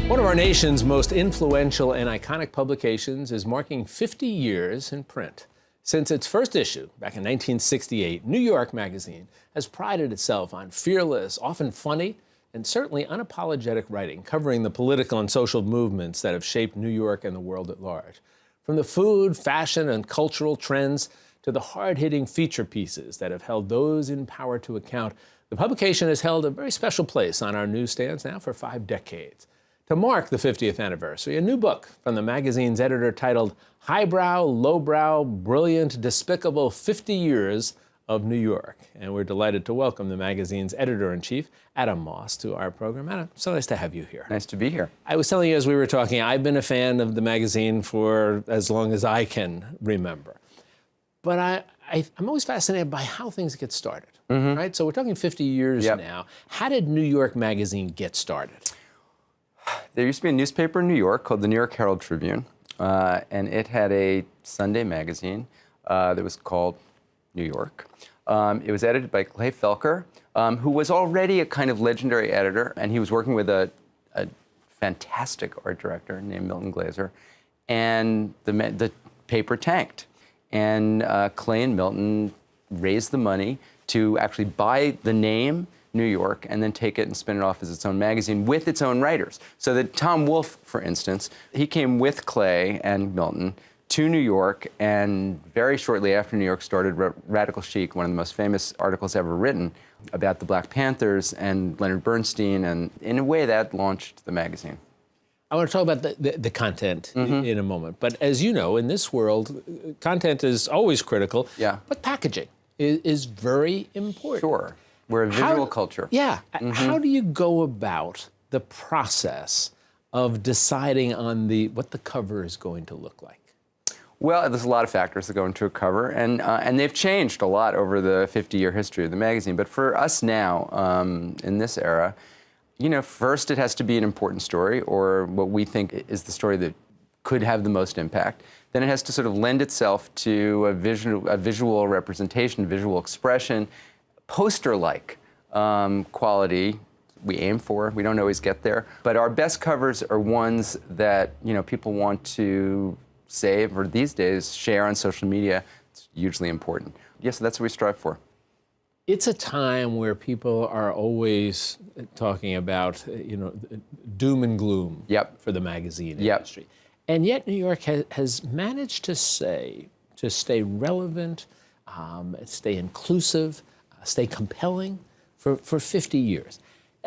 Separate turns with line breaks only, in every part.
One of our nation's most influential and iconic publications is marking 50 years in print. Since its first issue, back in 1968, New York Magazine has prided itself on fearless, often funny, and certainly unapologetic writing, covering the political and social movements that have shaped New York and the world at large. From the food, fashion, and cultural trends to the hard-hitting feature pieces that have held those in power to account, the publication has held a very special place on our newsstands now for 5 decades. To mark the 50th anniversary, a new book from the magazine's editor titled Highbrow, Lowbrow, Brilliant, Despicable 50 Years of New York. And we're delighted to welcome the magazine's editor-in-chief, Adam Moss, to our program. Adam, so nice to have you here.
Nice to be here.
I was telling you as we were talking, I've been a fan of the magazine for as long as I can remember. But I'm always fascinated by how things get started, right? So we're talking 50 years now. How did New York Magazine get started?
There used to be a newspaper in New York called the New York Herald Tribune, and it had a Sunday magazine that was called New York. It was edited by Clay Felker, who was already a kind of legendary editor, and he was working with a fantastic art director named Milton Glaser, and the paper tanked. And Clay and Milton raised the money to actually buy the name New York and then take it and spin it off as its own magazine with its own writers. So that Tom Wolfe, for instance, he came with Clay and Milton to New York, and very shortly after New York started Radical Chic, one of the most famous articles ever written about the Black Panthers and Leonard Bernstein, and in a way that launched the magazine.
I want to talk about the content in a moment. But as you know, in this world, content is always critical, but packaging is very important.
Sure. We're a visual culture.
Yeah. How do you go about the process of deciding on what the cover is going to look like?
Well, there's a lot of factors that go into a cover, and they've changed a lot over the 50-year history of the magazine. But for us now, in this era, you know, first it has to be an important story, or what we think is the story that could have the most impact. Then it has to sort of lend itself to a visual representation, visual expression, poster-like quality we aim for. We don't always get there, but our best covers are ones that, you know, people want to save, or these days share on social media. It's hugely important. Yes, that's what we strive for.
It's a time where people are always talking about, you know, doom and gloom for the magazine industry. And yet New York has managed to stay relevant, stay inclusive, stay compelling for 50 years.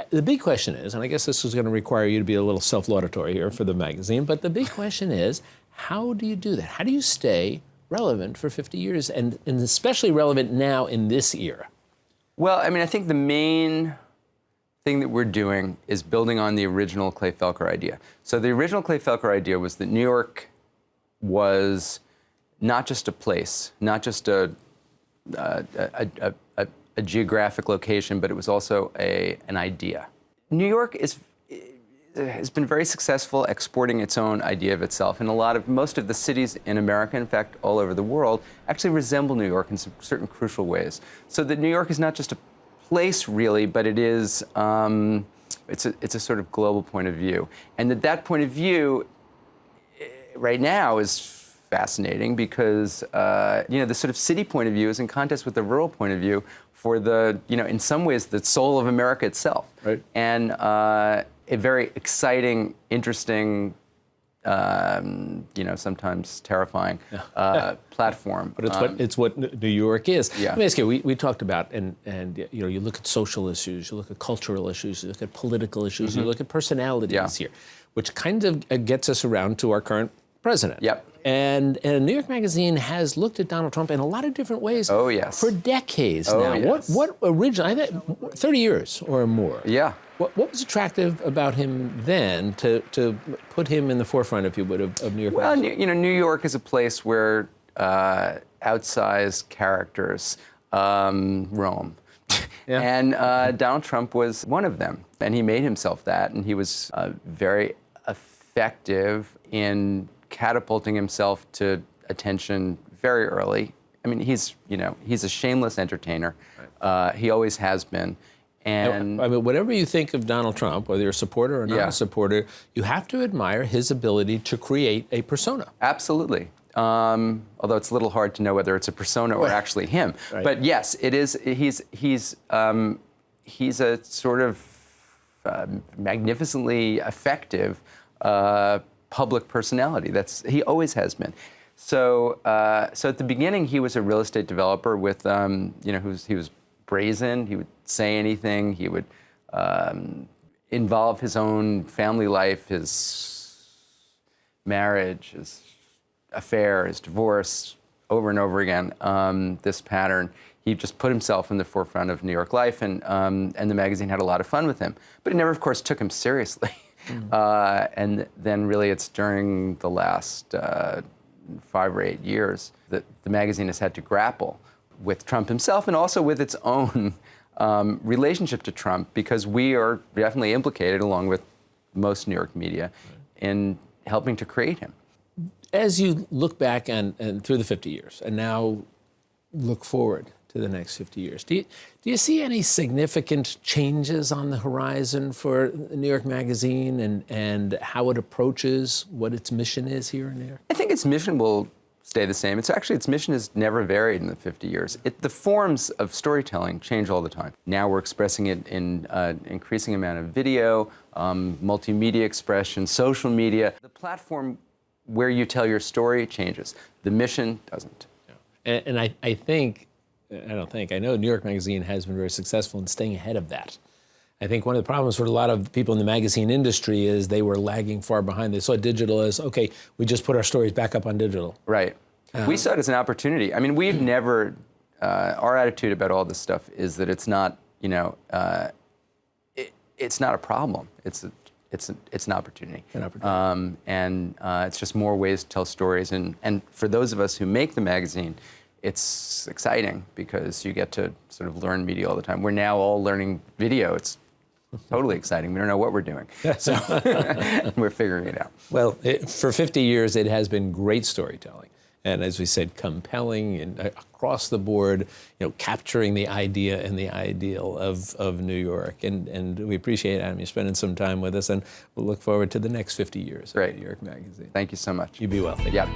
The big question is, and I guess this is going to require you to be a little self-laudatory here for the magazine, but the big question is, how do you do that? How do you stay relevant for 50 years, and especially relevant now in this era?
Well, I mean, I think the main thing that we're doing is building on the original Clay Felker idea. So the original Clay Felker idea was that New York was not just a place, not just a geographic location, but it was also an idea. New York has been very successful exporting its own idea of itself, and most of the cities in America, in fact, all over the world, actually resemble New York in some certain crucial ways. So that New York is not just a place, really, but it is it's a sort of global point of view, and that point of view right now is fascinating because you know, the sort of city point of view is in contest with the rural point of view for the, you know, in some ways the soul of America itself, right? And a very exciting, interesting, you know, sometimes terrifying platform.
But it's what New York is.
Yeah.
Let me ask you, we talked about, and you know, you look at social issues, you look at cultural issues, you look at political issues, you look at personalities here, which kind of gets us around to our current president. And New York Magazine has looked at Donald Trump in a lot of different ways for decades now. What originally, I think 30 years or more. What was attractive about him then to put him in the forefront, if you would, of New York Magazine?
Well, you know, New York is a place where outsized characters roam. And Donald Trump was one of them. And he made himself that, and he was very effective in catapulting himself to attention very early. I mean, he's a shameless entertainer. He always has been. And
I mean, whatever you think of Donald Trump, whether you're a supporter or not
Yeah.
a supporter, you have to admire his ability to create a persona.
absolutely. Although it's a little hard to know whether it's a persona or actually him.
Right.
But yes, it is. He's a sort of magnificently effective public personality. He always has been. So at the beginning, he was a real estate developer with he was brazen. He would say anything. He would involve his own family life, his marriage, his affair, his divorce, over and over again. This pattern. He just put himself in the forefront of New York life, and the magazine had a lot of fun with him. But it never, of course, took him seriously. And then really it's during the last 5 or 8 years that the magazine has had to grapple with Trump himself and also with its own relationship to Trump, because we are definitely implicated, along with most New York media, in helping to create him.
As you look back and through the 50 years and now look forward to the next 50 years, do you see any significant changes on the horizon for New York Magazine and how it approaches what its mission is here in New York?
I think its mission will stay the same. Its mission has never varied in the 50 years. The forms of storytelling change all the time. Now we're expressing it in an increasing amount of video, multimedia expression, social media. The platform where you tell your story changes. The mission doesn't.
And I know New York Magazine has been very successful in staying ahead of that. I think one of the problems for a lot of people in the magazine industry is they were lagging far behind. They saw digital as, okay, we just put our stories back up on digital.
Right. We saw it as an opportunity. I mean, we've never, our attitude about all this stuff is that it's not, it's not a problem. It's an opportunity.
An opportunity.
It's just more ways to tell stories. And for those of us who make the magazine, it's exciting because you get to sort of learn media all the time. We're now all learning video. It's totally exciting. We don't know what we're doing. So we're figuring it out.
Well, for 50 years, it has been great storytelling. And as we said, compelling and across the board, capturing the idea and the ideal of New York. And we appreciate, Adam, you spending some time with us, and we'll look forward to the next 50 years of
Great.
New York Magazine.
Thank you so much.
You be well. Thank you.
Yep.